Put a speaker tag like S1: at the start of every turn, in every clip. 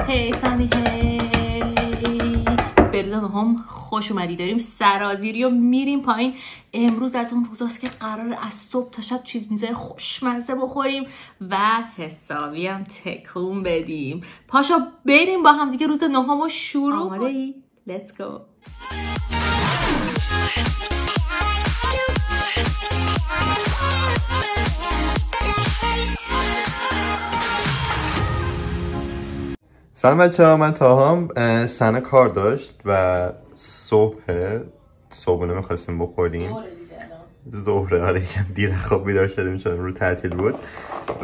S1: هی سانی هی بریزان هم خوش اومدی. داریم سرازیری و میریم پایین. امروز از اون روزاست که قراره از صبح تا شب چیز میزه خوشمزه بخوریم و حسابی هم تکون بدیم. پاشا بریم با هم دیگه روز نهمو شروع. آماده ای؟ Let's go.
S2: سلام بچه‌ها، من تاهام. سنا کار داشت و صبحونه می‌خواستیم بخوریم. ظهره، آره یکم دیر خواب بیدار شدیم چون رو تعطیل بود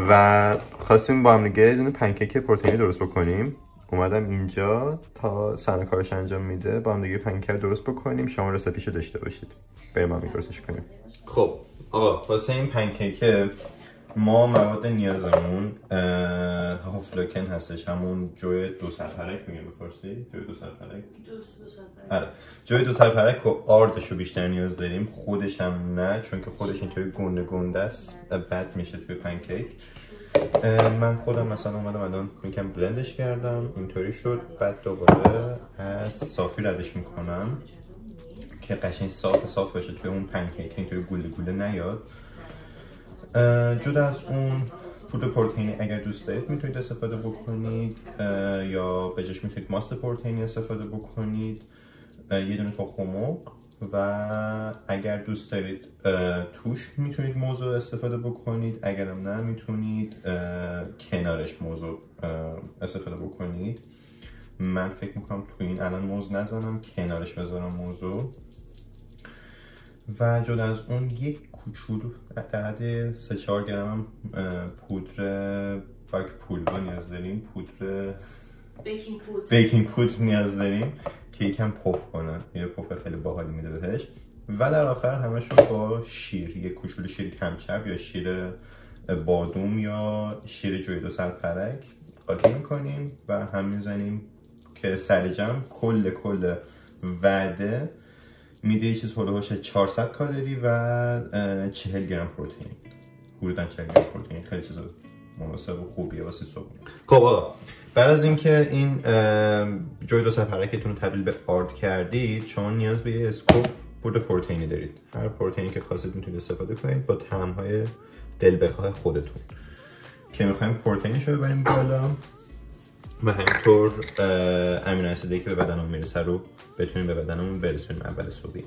S2: و خواستیم با هم دیگه یه دونه پنکیک پروتئینی درست بکنیم. اومدم اینجا تا سنا کارش انجام میده با هم دیگه پنکیک درست بکنیم. شما رسیپیشو داشته باشید بریم هم درستش کنیم. خب آقا، واسه این پنکیک ما مواد نیازمون هافلوکن هستش، همون جوی دو سرپرک میگه به فارسی. جوی دو سرپرک. آره، جوی دو سرپرک و آردش رو بیشتر نیاز داریم. خودش هم نه، چون که خودش اینطوری گنده گنده است بد میشه توی پنکیک. من خودم مثلا اومدم الان یکم بلندش کردم اینطوری شد. بعد دوباره از صافی ردش میکنم که قشنگ صاف باشه توی اون پنکیک، اینطوری گوله گوله نیاد. جدا از اون پودر پروتئینی اگر دوست دارید میتونید استفاده بکنید یا به جاش میتونید ماست پروتئینی استفاده بکنید. یه دونه تخم مرغ و اگر دوست دارید توش میتونید موز استفاده بکنید، اگرم نه میتونید کنارش موز استفاده بکنید. من فکر میکنم تو این الان موز نزنم، کنارش بذارم موزو. و جدا از اون یک کوچولو در حد 3-4 گرم هم پودر باک پولور نیاز داریم. پودر بیکینگ پودر نیاز داریم که یکم پف کنه، یه پف خیلی باحالی میده بهش. و در آخر همشون با شیر، یه کوچولو شیر کمچرب یا شیر بادوم یا شیر جوی دو سرپرک قاطی میکنیم و هم میزنیم که سر جمع کل وعده میده یه چیز هلوهاش 400 کالری و 40 گرم پروتئین. حدوداً 40 گرم پروتئین خیلی چیز مناسب و خوبیه واسه صبح. خب آقا، بعد از اینکه این جوی دو سرپرکتون رو تبدیل به آرد کردید، شما نیاز به یه اسکوپ پودر پروتئینی دارید. هر پروتئینی که خواستید میتونید استفاده کنید با طعم‌های دل بخواه خودتون. که می‌خوایم پروتئینش رو ببریم بالا و همینطور امینو اسیدی که به بدنمون میرسه رو بتونیم به بدنمون برسونیم اول صبحی.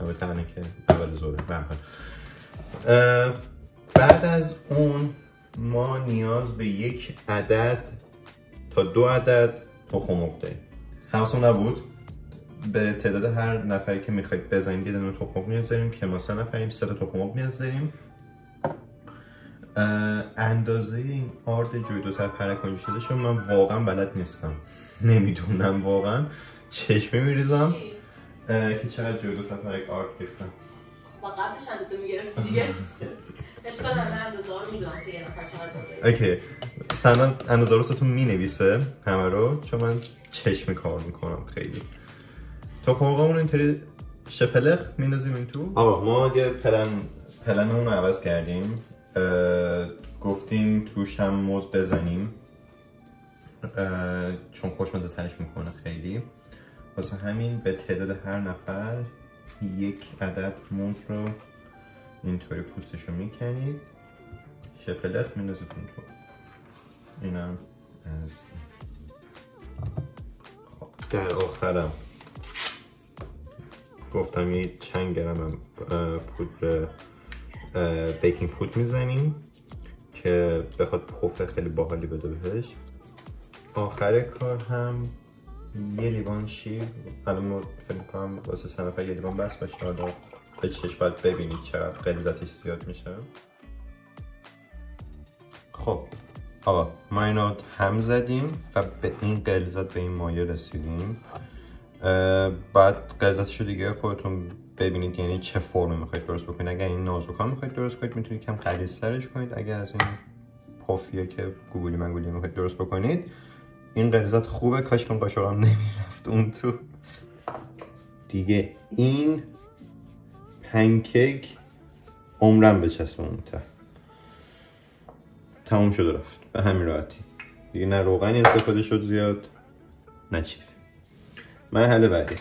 S2: البته الان که اول ظهر برحال. بعد از اون ما نیاز به 1 عدد تا 2 عدد تخم مرغ داریم. حواسم نبود به تعداد هر نفری که میخواید بزنید یه دونه تخم مرغ نیاز داریم که ما 3 نفریم 3 تا تخم مرغ نیاز داریم. اندازه این آرد جوی دو سرپرک اونجا شده شد من واقعا بلد نیستم، نمیدونم واقعا. چشمه میریزم که چقدر جوی دو سرپرک آرد ریختم.
S1: با قبلش اندازه میگرفتی دیگه. اشکال نداره، اندازه رو میدونم سه نفر چقدر داره.
S2: اوکی، سنا اندازه رو مینویسه همه رو چون من چشمی کار میکنم خیلی. تخم مرغمون اینطوری شپلق میندازیم این تو. آقا ما یه پلنمون رو عوض کردیم، گفتیم توش هم موز بزنیم چون خوشمزه ترش میکنه خیلی. واسه همین به تعداد هر نفر 1 عدد موز رو اینطوری پوستش رو میکنید، شپلق میندازید اون تو. اینم از خب در آخرم گفتم یه چند گرم پودر بیکینگ پودر میزنیم که بخواد پف خیلی باحالی بده بهش. آخر کار هم یه لیوان شیر. الان ما فکر می‌کنم واسه 3 نفر یه لیوان بس باشه. حالا به چشم باید ببینید چقدر غلیظتش زیاد میشه. خب آقا، ما اینو هم زدیم و به این غلیظت، به این مایه رسیدیم. بعد غلیظتشو دیگه خودتون ببینید یعنی چه فرمی میخواید درست بکنید. اگر این نازوکا میخواید درست کنید میتونید کم غلیظترش کنید. اگر از این پافیه که گوگلی منگولی میخواید درست بکنید، این غلیظت خوبه. کاش که اون قاشقم نمیرفت اون تو دیگه. این پنکیک عمرم بچسبه اون تا تموم شد و رفت به همین راحتی. دیگه نه روغنی استفاده شد زیاد نه چیزی. مرحله بعدی،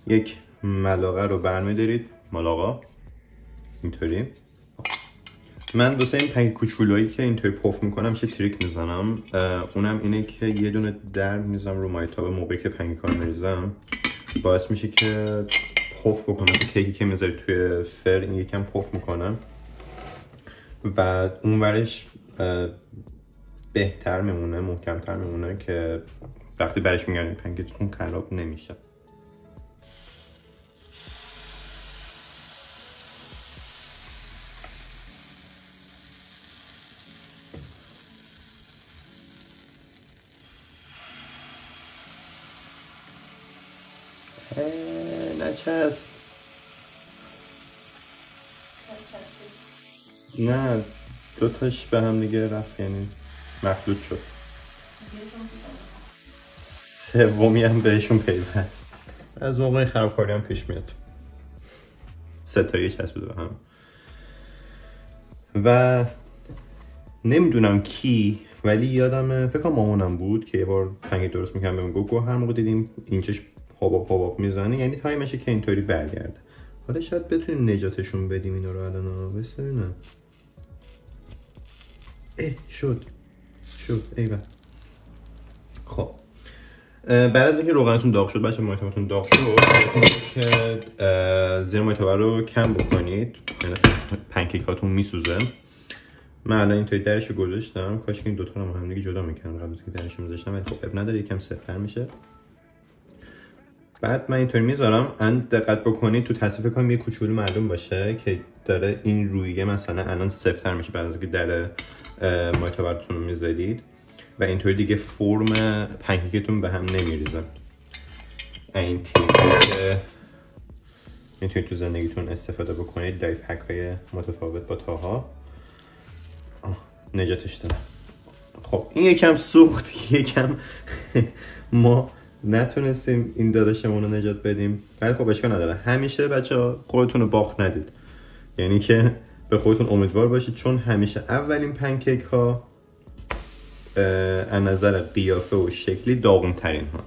S2: یک ملاقه رو برمی‌دارید، ملاقه اینطوری. من واسه این پنکیک کوچولویی که اینطوری پف میکنم چه تریک میزنم، اونم اینه که یه دونه در میزنم رو مایتابه موقعی که پنکیکا رو میریزم، باعث میشه که پف بکنم. مثل کیکی که میذاری توی فر این یکم پف میکنم و اون ورش بهتر میمونه، محکمتر میمونه که وقتی برش میگردیم پنکیکتون خراب نمیشه. نچسب. نه دوتاش به هم دیگه رفت، یعنی مخلوط شد. سومی هم بهشون پیوست. از موقع خرابکاری هم پیش میاد. سه تایی چسبیده به هم. و نمیدونم کی، ولی یادم فکر کنم مامانم بود که یه بار پنکیک درست میکنم بهم گفت هر موقع دیدیم اینجاش پاپ میزنه یعنی تایمشه که اینطوری برگرده. حالا شاید بتونیم نجاتشون بدیم اینا رو الان. بس ببینم. شد ایوه. خب بعد از اینکه روغنتون داغ شد، بچه مایتابتون داغ شد که زیر مایتابه رو کم بکنید، پنکیکاتون میسوزه. من الان اینطوری درش رو گذاشتم، کاش که این دوتا رو هم دیگه جدا میکنم قبل از که درش رو میذاشتم، ولی خب اب نداره، یکم سفت‌تر میشه. بعد من اینطوری میذارم. دقت بکنید تو تصفیه کنم یه کوچولو معلوم باشه که داره این رویه مثلا الان سفت‌تر میشه بعد از اینکه در مایتابتون رو میذارید و اینطوری دیگه فرم پنکیکتون به هم نمیریزه. این تیپی میتونید تو زندگیتون استفاده بکنید، لایف هک های متفاوت با تاها. نجاتش دادم. خب این یکم سوخت، یکم ما نتونستیم این داداشمون رو نجات بدیم، ولی خب اشکال نداره. همیشه بچه‌ها خودتون رو باخت ندید، یعنی که به خودتون امیدوار باشید، چون همیشه اولین پنکیک ها از نظر قیافه و شکلی داغون ترین ها.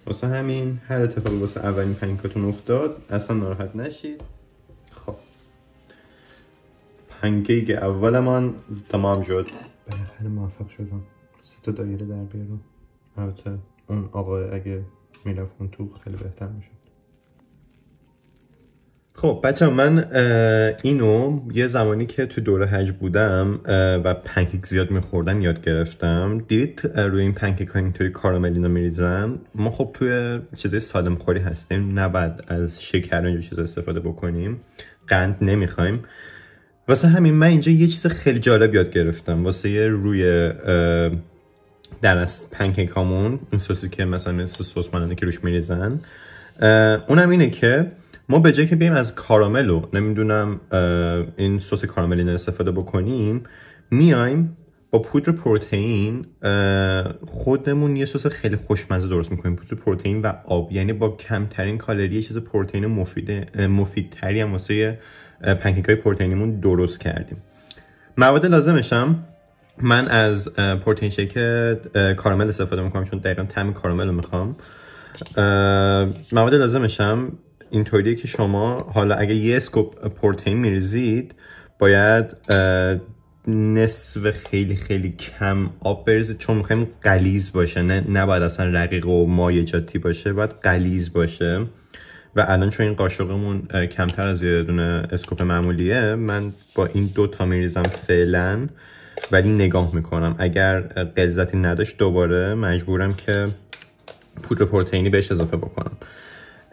S2: واسه همین هر اتفاقی واسه اولین پنکیکتون افتاد اصلا ناراحت نشید. خب پنکیک اول من تمام شد، بالاخره موفق شدم 3 دایره در بیارم. البته اون آقا اگه میرفت اون تو خیلی بهتر میشد. خب بچه من اینو یه زمانی که تو دوره حج بودم و پنکیک زیاد میخوردم یاد گرفتم. دیدید روی این پنکیک ها اینطوری کاراملینا میریزن. ما خب توی چیزای سالم خوری هستیم، نباید از شکر و اینجور چیزا استفاده بکنیم، قند نمیخوایم. واسه همین من اینجا یه چیز خیلی جالب یاد گرفتم واسه روی در از پنکیک هامون، این سوسی که مثلا مثل سس ماننده که روش میریزن، اونم اینه که ما به جای که بیم از کاراملو نمیدونم این سس کاراملی استفاده بکنیم، میایم با پودر پروتئین خودمون یه سس خیلی خوشمزه درست میکنیم. پودر پروتئین و آب، یعنی با کمترین کالری چیز پروتئین مفیدتری هم واسه پنکیک های پروتئینیمون درست کردیم. مواد لازمشم من از پروتئین شیک کارامل استفاده میکنم چون دقیقا طعم کارامل رو میخوام. مواد لازمشم اینطوریه که شما حالا اگه یه اسکوپ پروتئین میریزید باید نصف خیلی خیلی کم آب بریزید، چون میخوایم غلیظ باشه، نباید اصلا رقیق و مایجاتی باشه، باید غلیظ باشه. و الان چون این قاشقمون کمتر از یه دونه اسکوپ معمولیه، من با این 2 میریزم فعلا، ولی نگاه میکنم اگر غلظتی نداشت دوباره مجبورم که پودر پروتئینی بهش اضافه بکنم.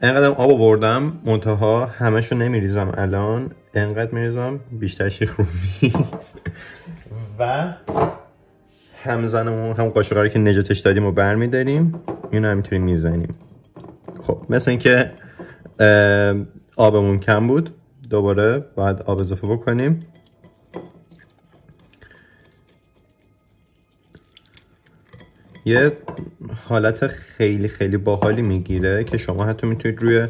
S2: انقدر آب آوردم، منتها همشو نمیریزم الان، انقدر میریزم بیشتر شیخ رو میز و همزنمون هم قاشقه که نجاتش دادیم و برمیداریم، اینو همینطوری میزنیم. خب مثل این که آبمون کم بود، دوباره باید آب اضافه بکنیم. یه حالت خیلی خیلی باحالی میگیره که شما حتی میتونید روی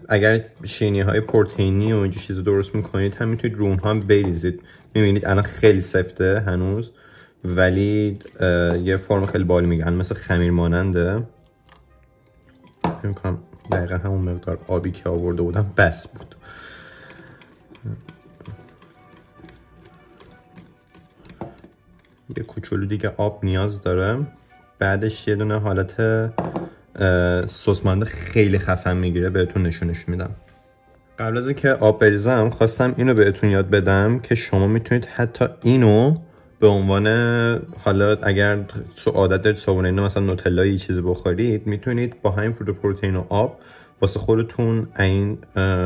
S2: اگر شینی های پروتئینی و اینجور چیز درست میکنید هم میتونید رو اونها هم بریزید. میبینید الان خیلی سفته هنوز، ولی یه فرم خیلی بالی میگن مثل خمیر ماننده. فکر می‌کنم دقیقا همون مقدار آبی که آورده بودم بس بود. یه کوچولو دیگه آب نیاز داره. بعدش یه دونه حالت سس مانده خیلی خفن میگیره، بهتون نشونش میدم. قبل از اینکه آب بریزم خواستم اینو بهتون یاد بدم که شما میتونید حتی اینو به عنوان، حالا اگر عادت دارید صبحونه اینو مثلا نوتلا یه چیزی بخورید، میتونید با همین پروتئین و آب واسه خودتون این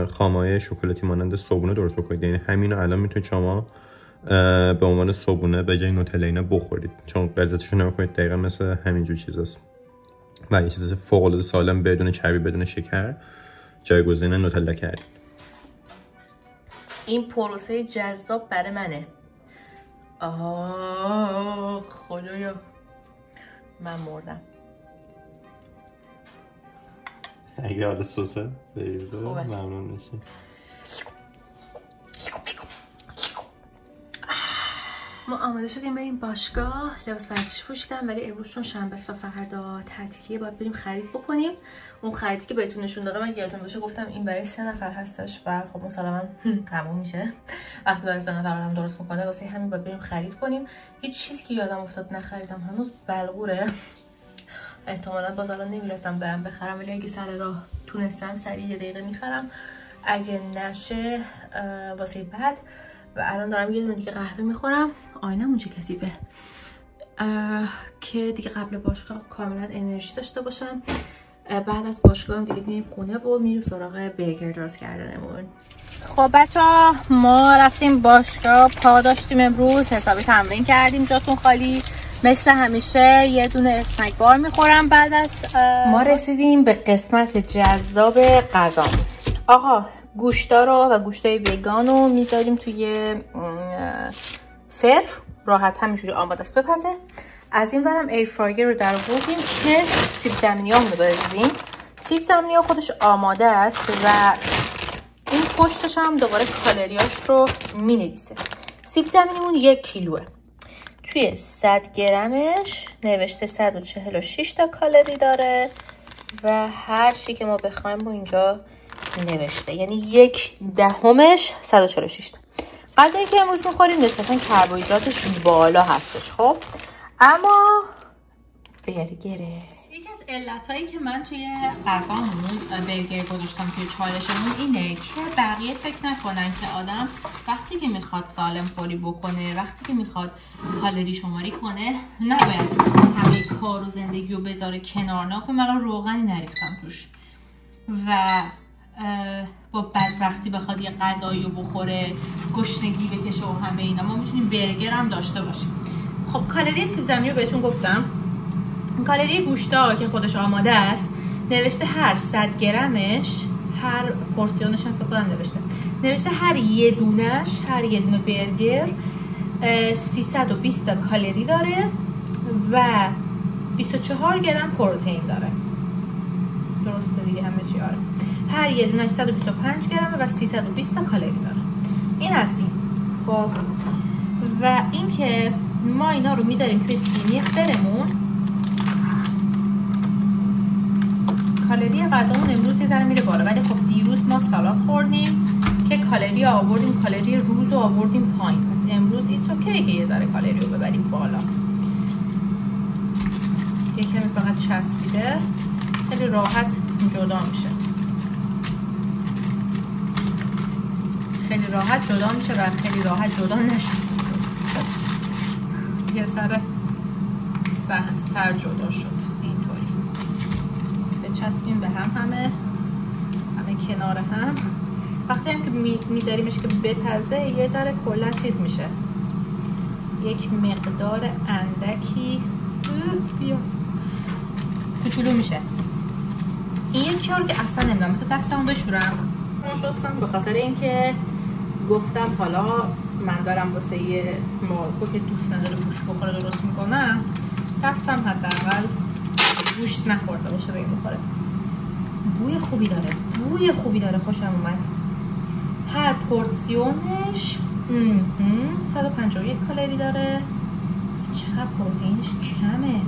S2: خامه‌های شکلاتی مانند صبحونه درست بکنید. یعنی همینو الان میتونید شما به عنوان صبحونه به جای نوتلا اینا بخورید، چون لذتش رو نمی‌کنید دقیقاً مثل همینجور چیزاست و یه چیز فوق‌العاده سالم بدون چربی بدون شکر جایگزین نوتلا کردید.
S1: این پروسه جذاب برای منه. خدایا من مردم.
S2: اگه حالا سسه بریزه ممنون میشیم.
S1: ما آماده شدیم بریم باشگاه. لباس ورزشی پوشیدم ولی امروز چون شنبه است و فردا تعطیلیه باید بریم خرید بکنیم. اون خریدی که بهتون نشون دادم من یادتون باشه گفتم این برای 3 نفر هستش و خب مسلما تموم میشه وقتی برای 3 نفر آدم درست میکنه. واسه همین باید بریم خرید کنیم. هیچ چیزی که یادم افتاد نخریدم هنوز بلغوره. احتمالاً باز الان نمیرسم برم بخرم، ولی اگه سر راه تونستم سریع یه دقیقه میخرم، اگه نشه واسه بعد. و الان دارم یه دونه دیگه قهوه میخورم. آینم اونجا کثیفه که دیگه قبل باشگاه کاملا انرژی داشته باشم. بعد از باشگاه هم دیگه میایم خونه و میریم سراغ برگر درست کردنمون. خب بچه‌ها ما رفتیم باشگاه، پا داشتیم امروز، حسابی تمرین کردیم، جاتون خالی مثل همیشه. یه دونه اسنک بار میخورم بعد از ما رسیدیم به قسمت جذاب غذا. آقا گوشتا و گوشتای وگان رو میذاریم توی فر، راحت همینجوری آماده است بپزه. از این برم ایر فرایر رو در آوردیم که سیب زمینی ها رو بریزیم. سیب زمینی ها خودش آماده است و این پشتش هم دوباره کالریاش رو می نویسه. سیب زمینیمون 1 کیلوه. توی 100 گرمش نوشته 146 تا کالری داره و هر چی که ما بخوایم با اینجا نوشته، یعنی 1/10 146 تا. غذایی که امروز میخوریم نسبتا کربوهیدراتش بالا هستش. خب اما برگره. یکی از علتایی که من توی غذامون برگر گذاشتم توی چالشمون اینه که بقیه فکر نکنن که آدم وقتی که میخواد سالم خوری بکنه، وقتی که میخواد کالری شماری کنه، نباید همه کار و زندگی رو بذاره کنار. نه که من روغنی نریختم توش و با بدبختی بخواد یه غذایی رو بخوره، گشنگی بکشه و همه اینا. ما میتونیم برگر هم داشته باشیم. خب کالری سیب زمینی رو بهتون گفتم. کالری گوشتا که خودش آماده است نوشته هر 100 گرمش، هر پورسیونش هم فکر کنم نوشته هر یه دونه برگر 320 کالری داره و 24 گرم پروتئین داره. درسته دیگه همه چی؟ آره. هر یه دونه 125 گرمه و 320 کالری داره. این از این. خب و اینکه ما اینا رو میذاریم توی سینی فرمون. کالری غذامون امروز یه ذره میره بالا، ولی خب دیروز ما سالاد خوردیم که کالری آوردیم، کالری روز رو آوردیم پایین. پس امروز ایتس اوکی که یه ذره کالری رو ببریم بالا. یه کمی فقط چسبیده، خیلی راحت جدا میشه. خیلی راحت جدا میشه و خیلی راحت جدا نشد. یه ذره سخت تر جدا شد. اینطوری بچسبیم به هم، همه کنار هم. وقتی هم که میذاریمش که بپزه یه ذره کلا چیز میشه، یک مقدار اندکی کوچولو میشه. این یکی رو که اصلا نمیدونم، مثلا دستمو بشورم شستم به خاطر اینکه گفتم حالا من دارم واسه یه مارکو که دوست نداره گوشت بخوره درست میکنم، دستم حداقل گوشت نخورده باشه به این بخوره. بوی خوبی داره، خوشم اومد. هر پورسیونش 151 کالری داره. چقدر پروتئینش کمه.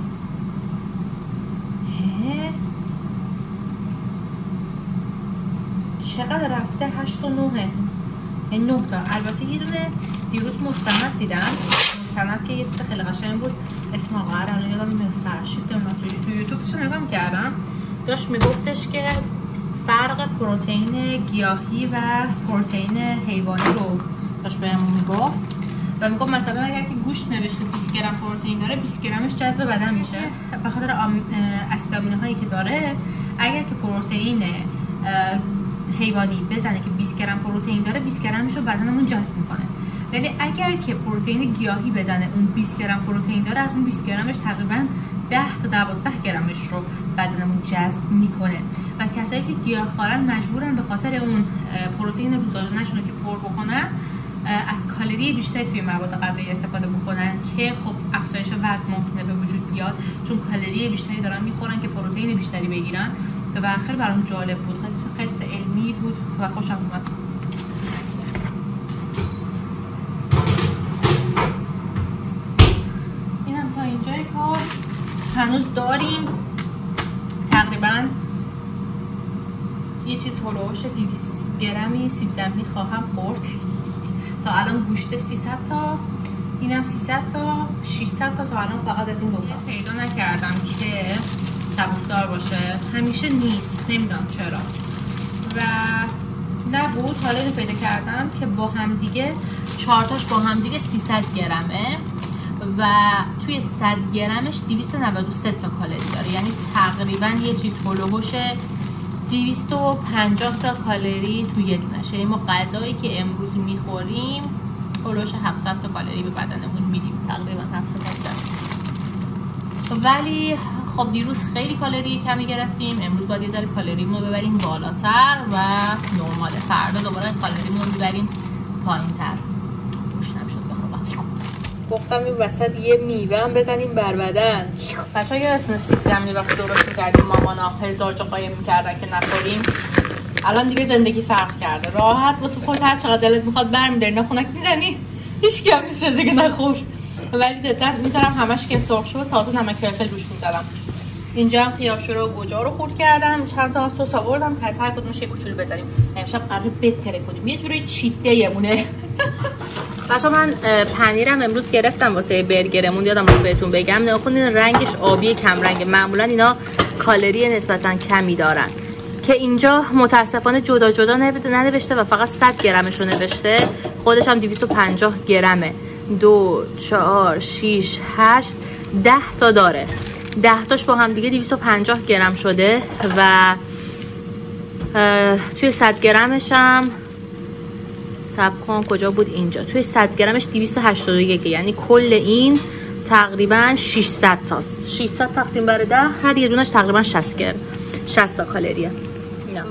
S1: چقدر رفته؟ 8 تا 9، یعنی 9 تا. البته یه دونه دیروز مستند دیدم، مستند که یه چیز خیلی قشنگ بود، اسم آقا الان یادم نمیاد، فرشید تو یوتیوبش نگاه می‌کردم، داشت میگفتش که فرق پروتئین گیاهی و پروتئین حیوانی رو داشت بهمون میگفت و میگفت مثلا اگر که گوشت نوشته 20 گرم پروتئین داره، 20 گرمش جذب بدن میشه به خاطر اسید آمینه هایی که داره. اگر که پروتئین حیوانی بزنه که 20 گرم پروتئین داره، 20 گرمش رو بدنمون جذب میکنه. ولی اگر که پروتئین گیاهی بزنه اون 20 گرم پروتئین داره، از اون 20 گرمش تقریبا 10 تا 12 گرمش رو بدنمون جذب میکنه و کسایی که گیاهخوارن مجبورن به خاطر اون پروتئین روزانه‌شون رو که پر بکنن از کالری بیشتری توی مواد غذایی استفاده بکنن که خب افزایش وزن ممکنه به وجود بیاد، چون کالری بیشتری دارن میخورن که پروتئین بیشتری بگیرن. و آخر برام جالب بود، خیلی علمی بود و خوشم اومد. اینم تا اینجای کار. هنوز داریم تقریبا یه چیز هلوش 200 گرمی سیب زمینی خواهم خورد. تا الان گوشت 300 تا، اینم 300 تا، 600 تا الان فقط از این دوتا پیدا نکردم که سبکدار باشه. همیشه نیست، نمیدونم چرا. و نبود، حالا اینو پیدا کردم که با هم دیگه 4 تاش با هم دیگه 300 گرمه و توی 100 گرمش 293 تا کالری داره، یعنی تقریبا یه چیز هلوهوش 250 تا کالری توی یه دونشه. یعنی ما غذایی که امروز میخوریم هلوهوش 700 تا کالری به بدنمون میدیم، تقریبا 700. ولی خب دیروز خیلی کالری کمی گرفتیم، امروز باید یه ذره کالریمون رو ببریم بالاتر و نرماله. فردا دوباره کالریمون رو ببریم پایین‌تر. گوشتم شد بخوابم. گفتم این وسط یه میوه هم بزنیم بر بدن. بچه‌ها یادتونه سیب زمینی وقتی درست می‌کردیم مامانا هزار جا قایم می‌کردن که نخوریم. الان دیگه زندگی فرق کرده، راحت واسه خودت هر چقدر دلت می‌خواد برمی‌داری، ناخونک می‌زنی، هیچ کی هم نیست دیگه نخور. ولی جدا میذارم همش که سرخ شد، تازه نمک فلفل روش میذارم. اینجا هم خیارشور و گوجا رو خورد کردم، چند تا سس آوردم که از هر کدومش یه کوچولو بزنیم. امشب قراره بتره کنیم، یه جوری چیت دیمونه. بچه‌ها من پنیرم امروز گرفتم واسه برگرمون، یادم رفت بهتون بگم. نگاه کنین رنگش آبی کم رنگه، معمولا اینا کالری نسبتا کمی دارن که اینجا متاسفانه جدا جدا ننوشته و فقط 100 گرمش رو نوشته. خودش هم 250 گرمه. 2 4 6 8 10 تا داره. 10 تاش با هم دیگه 250 گرم شده و توی 100 گرمش هم صبر کن کجا بود، اینجا توی 100 گرمش 281، یعنی کل این تقریبا 600 تاست. 600 تقسیم بر 10 هر یه دونش تقریبا 60 گرم، 60 تا کالریه.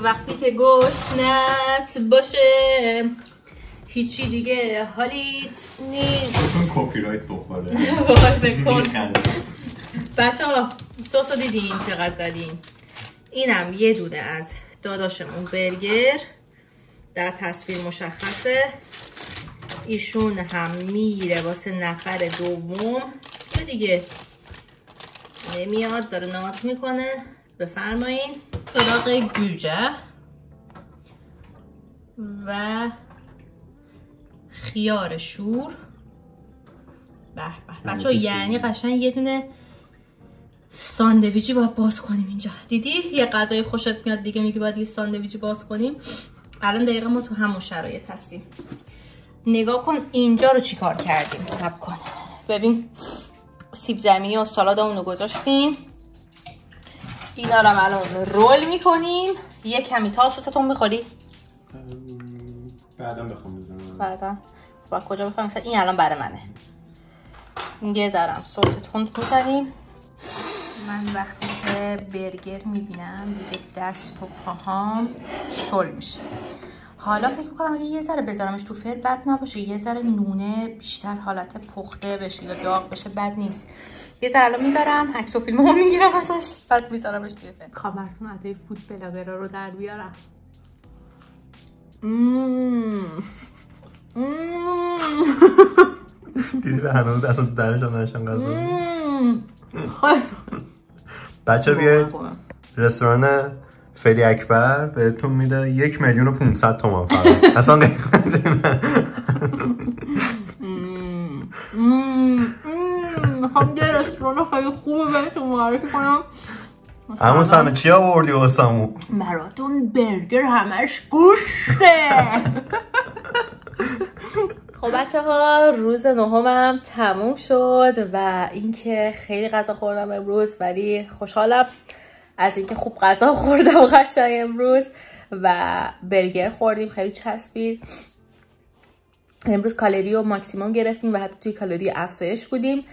S1: وقتی که گشنت باشه هیچی دیگه حالیت نیست.
S2: کپی رایت بخوره.
S1: بچه‌ها سس رو دیدین چقدر زدیم. اینم یه دونه از داداشمون برگر، در تصویر مشخصه. ایشون هم میره واسه نفر دوم که دیگه نمیاد، داره ناز میکنه. بفرمایین. سراغ گوجه و خیار شور. به به بچه‌ها، یعنی قشنگ یه دونه ساندویچی باید باز کنیم اینجا. دیدی یه غذای خوشت میاد دیگه میگی باید یه ساندویچی باز کنیم. الان دقیقا ما تو همون شرایط هستیم. نگاه کن اینجا رو چیکار کردیم. صبر کن ببین، سیب زمینی و سالادمون رو گذاشتیم. اینا رو الان رول میکنیم. یه کمی تا سستون میخوری؟
S2: بعدا بخوام بزنم.
S1: بعدا با کجا بخوام؟ مثلا این الان برای منه. یه ذرم سس تند میزنیم. من وقتی که برگر میبینم دیگه دست و پاهام شل میشه. حالا فکر میکنم اگه یه ذره بذارمش تو فر بد نباشه، یه ذره نونه بیشتر حالت پخته بشه یا داغ بشه بد نیست. یه ذره الان میذارم، عکس و فیلمو میگیرم ازش، بعد میذارمش توی فر. خبرتون عده فود بلاگرها رو در بیارم.
S2: دیدی هنوز اصلا درش هم نشن غذا.
S1: خیلی
S2: بچه بیاید رستوران فری اکبر بهتون میده 1,500,000 تومان فقط. اصلا
S1: میخوام یه رستوران خیلی خوبه بهتون معرفی کنم.
S2: اما سمه چی آوردی واسمون؟
S1: براتون برگر همش گوشته. خب بچه ها روز نهمم تموم شد و اینکه خیلی غذا خوردم امروز، ولی خوشحالم از اینکه خوب غذا خوردم قشنگ امروز و برگر خوردیم خیلی چسبید. امروز کالری رو ماکسیموم گرفتیم و حتی توی کالری افزایش بودیم.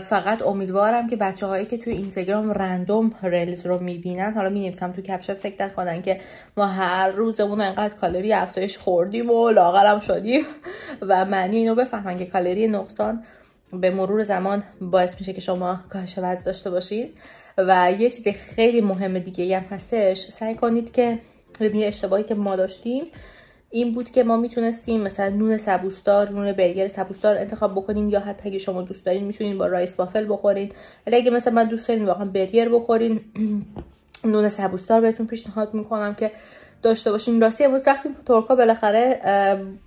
S1: فقط امیدوارم که بچه هایی که توی اینستاگرام رندوم ریلز رو میبینن، حالا مینویسم تو کپشن، فکر نکنن که ما هر روزمون انقدر کالری افزایش خوردیم و لاغرم شدیم و معنی اینو بفهمن که کالری نقصان به مرور زمان باعث میشه که شما کاهش وزن داشته باشید. و یه چیز خیلی مهم دیگه هم هستش، سعی کنید که ببینید اشتباهی که ما داشتیم این بود که ما میتونستیم مثلا نون سبوسدار، نون برگر سبوسدار انتخاب بکنیم، یا حتی اگه شما دوست دارین میتونین با رایس وافل بخورین، ولی اگه مثلا من دوست دارین واقعا برگر بخورین نون سبوسدار بهتون پیشنهاد میکنم که داشته باشین. راستی امروز رفتیم ترکا بالاخره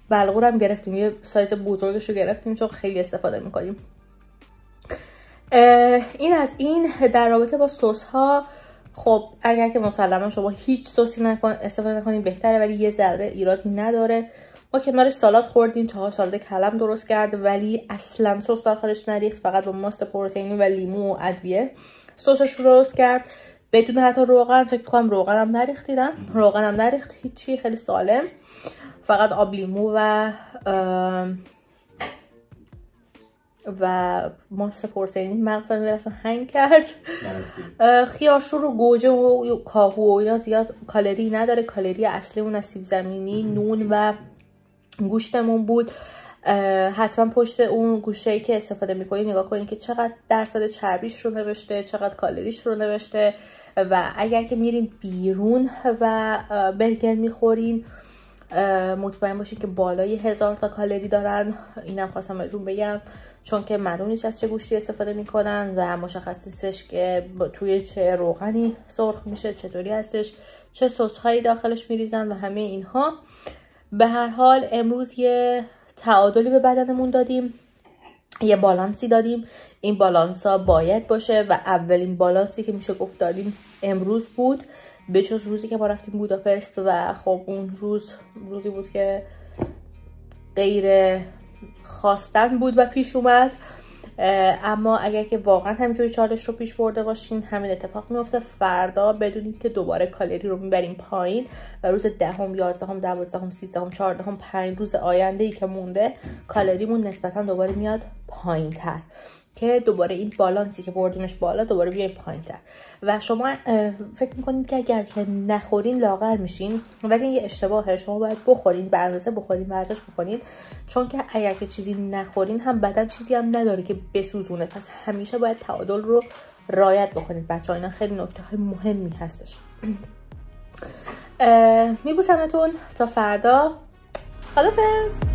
S1: بلغورم گرفتیم، یه سایز بزرگش رو گرفتیم چون خیلی استفاده میکنیم. این از این در رابطه با سس ها. خب اگر که مسلما شما هیچ سوسی استفاده نکنین بهتره، ولی یه ذره ایرادی نداره. ما کنارش سالاد خوردیم، تا سالاد کلم درست کرد ولی اصلا سس داخلش نریخت، فقط با ماست پروتئینی و لیمو و ادویه سسش رو درست کرد بدون حتی روغن. فکر کنم روغنم نریخت هیچی، خیلی سالم، فقط آب لیمو و ماست پروتئینی مغزم اصلا هنگ کرد. خیارشور و گوجه و کاهو و اینا زیاد کالری نداره. کالری اصلی اون از سیب زمینی، نون و گوشتمون بود. حتما پشت اون گوشتایی که استفاده میکنید نگاه کنید که چقدر درصد چربیش رو نوشته، چقدر کالریش رو نوشته. و اگر که میرین بیرون و برگر میخورین مطمئن باشید که بالای 1000 تا کالری دارن. اینم خواستم بهتون بگم چون که معلوم نیست از چه گوشتی استفاده میکنن و مشخص نیستش که توی چه روغنی سرخ میشه، چطوری هستش، چه سس هایی داخلش میریزن و همه اینها. به هر حال امروز یه تعادلی به بدنمون دادیم، یه بالانسی دادیم. این بالانس ها باید باشه و اولین بالانسی که میشه گفت دادیم امروز بود، به جز روزی که ما رفتیم بوداپست و خب اون روزی بود که غیر خواستن بود و پیش اومد. اما اگر که واقعا همینجوری چالش رو پیش برده باشین همین اتفاق میفته. فردا بدونید که دوباره کالری رو میبریم پایین و روز 10، 11، 12، 13، 14، 5 روز آینده ای که مونده کالریمون نسبتا دوباره میاد پایین تر که دوباره این بالانسی که بردیمش بالا دوباره بیایم پایین تر. و شما فکر میکنید که اگر که نخورین لاغر میشین، ولی این یه اشتباهه. شما باید بخورین، به اندازه بخورین، ورزش بکنین، چون که اگر که چیزی نخورین هم بدن چیزی هم نداره که بسوزونه. پس همیشه باید تعادل رو رعایت بکنید بچه‌ها. اینا خیلی نکته های مهمی هستش. میبوسمتون تا فردا. خداحافظ.